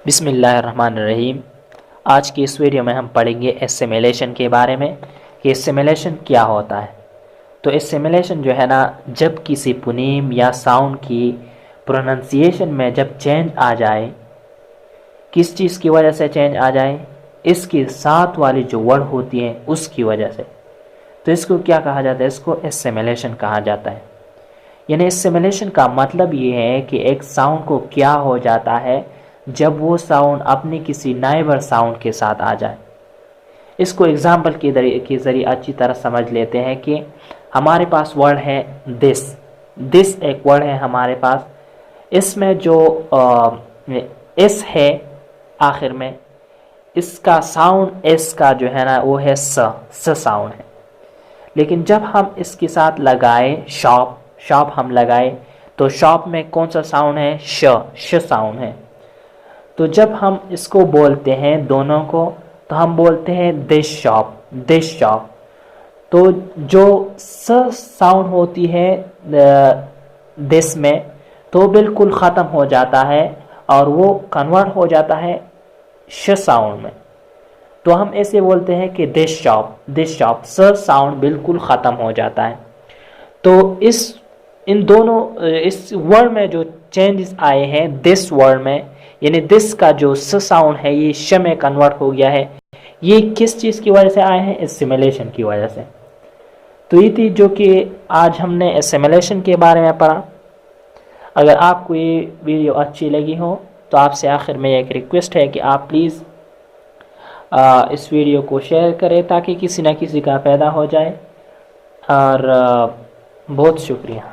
बिस्मिल्लाहिर्रहमानिर्रहीम। आज की इस वीडियो में हम पढ़ेंगे एसिमिलेशन के बारे में कि एसिमिलेशन क्या होता है। तो एसिमिलेशन जो है ना, जब किसी पुनीम या साउंड की प्रोनंसिएशन में जब चेंज आ जाए, किस चीज़ की वजह से चेंज आ जाए, इसकी साथ वाली जो वर्ड होती है उसकी वजह से, तो इसको क्या कहा जाता है, इसको एसिमिलेशन कहा जाता है। यानी एसिमिलेशन का मतलब ये है कि एक साउंड को क्या हो जाता है जब वो साउंड अपनी किसी नाइबर साउंड के साथ आ जाए। इसको एग्जाम्पल के ज़रिए अच्छी तरह समझ लेते हैं कि हमारे पास वर्ड है दिस। दिस एक वर्ड है हमारे पास, इसमें जो एस है आखिर में, इसका साउंड एस का जो है ना वो है स साउंड है। लेकिन जब हम इसके साथ लगाए शॉप हम लगाए तो शॉप में कौन सा साउंड है, श साउंड है। तो जब हम इसको बोलते हैं दोनों को, तो हम बोलते हैं दिस शॉप। तो जो स साउंड होती है दिस में, तो बिल्कुल ख़त्म हो जाता है और वो कन्वर्ट हो जाता है श साउंड में। तो हम ऐसे बोलते हैं कि दिस शॉप स साउंड बिल्कुल ख़त्म हो जाता है। तो इन दोनों इस वर्ड में जो चेंजेस आए हैं दिस वर्ड में, यानी दिस का जो स साउंड है ये श में कन्वर्ट हो गया है, ये किस चीज़ की वजह से आए हैं, एसिमिलेशन की वजह से। तो ये थी जो कि आज हमने एसिमिलेशन के बारे में पढ़ा। अगर आपको ये वीडियो अच्छी लगी हो तो आपसे आखिर में एक रिक्वेस्ट है कि आप प्लीज़ इस वीडियो को शेयर करें ताकि किसी न किसी का फ़ायदा हो जाए। और बहुत शुक्रिया।